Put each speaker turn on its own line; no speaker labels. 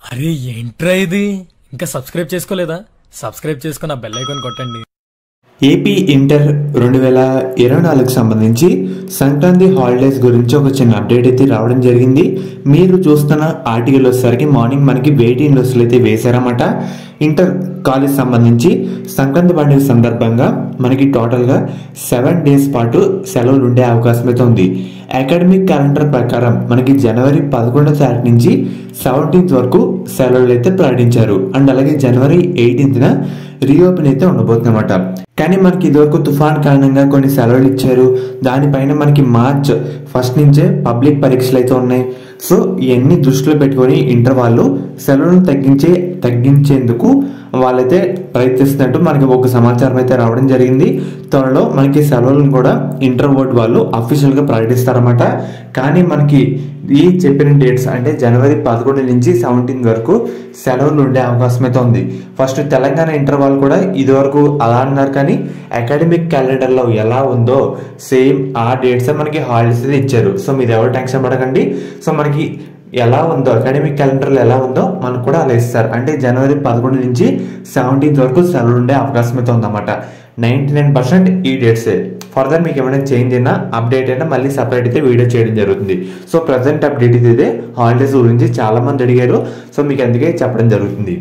అరే ఏంట్రా ఇది? ఇంకా సబ్స్క్రైబ్ చేసుకోలేదా? సబ్స్క్రైబ్ చేసుకుని ఆ బెల్ ఐకాన్ కొట్టండి.
ఏపీ ఇంటర్ 2024కు సంబంధించి సంక్రాంతి హాలిడేస్ గురించి ఒక చిన్న అప్డేట్ అయితే రావడం జరిగింది. మీరు చూస్తున్న ఆర్టికల్ వచ్చేసరికి మార్నింగ్ మనకి వెయిటింగ్ లిస్టులు అయితే వేశారన్నమాట. ఇంటర్ కాలేజ్ సంబంధించి సంక్రాంతి పండుగ సందర్భంగా మనకి టోటల్గా 7 డేస్ పాటు సెలవులు ఉండే అవకాశం అయితే ఉంది. అకాడమిక్ క్యాలెండర్ ప్రకారం మనకి జనవరి 11వ తారీఖు నుంచి 17th వరకు సెలవులు అయితే ప్రకటించారు. అండ్ అలాగే జనవరి 18న రీఓపెన్ అయితే ఉండబోతుందన్నమాట. కానీ మనకి ఇదివరకు తుఫాన్ కారణంగా కొన్ని సెలవులు ఇచ్చారు. దానిపైన మనకి మార్చ్ 1 నుంచే పబ్లిక్ పరీక్షలు అయితే ఉన్నాయి. సో ఇవన్నీ దృష్టిలో పెట్టుకొని ఇంటర్ వాళ్ళు సెలవులను తగ్గించేందుకు వాళ్ళైతే ప్రయత్నిస్తున్నట్టు మనకి ఒక సమాచారం అయితే రావడం జరిగింది. త్వరలో మనకి సెలవులను కూడా ఇంటర్ బోర్డు వాళ్ళు అఫీషియల్గా ప్రకటిస్తారన్నమాట. కానీ మనకి ఈ చెప్పిన డేట్స్ అంటే జనవరి 11 నుంచి 17 వరకు సెలవులు ఉండే అవకాశం అయితే ఉంది. ఫస్ట్ తెలంగాణ ఇంటర్ వాళ్ళు కూడా ఇదివరకు అలా అన్నారు, కానీ అకాడమిక్ క్యాలెండర్లో ఎలా ఉందో సేమ్ ఆ డేట్స్ మనకి హాలిడేస్ ఇచ్చారు. సో మీరు ఎవరు టెన్షన్ పడకండి. సో మనకి ఎలా ఉందో అకాడమిక్ క్యాలెండర్లో ఎలా ఉందో మనకు కూడా అలా ఇస్తారు. అంటే జనవరి 11 నుంచి 17 వరకు సెలవులు ఉండే అవకాశం అయితే ఉందన్నమాట. 99% ఈ డేట్సే. ఫర్దర్ మీకు ఏమైనా చేంజ్ అయినా అప్డేట్ అయినా మళ్ళీ సపరేట్ అయితే వీడియో చేయడం జరుగుతుంది. సో ప్రజెంట్ అప్డేట్ ఇదే. హాలిడేస్ గురించి చాలా మంది అడిగారు, సో మీకు అందుకే చెప్పడం జరుగుతుంది.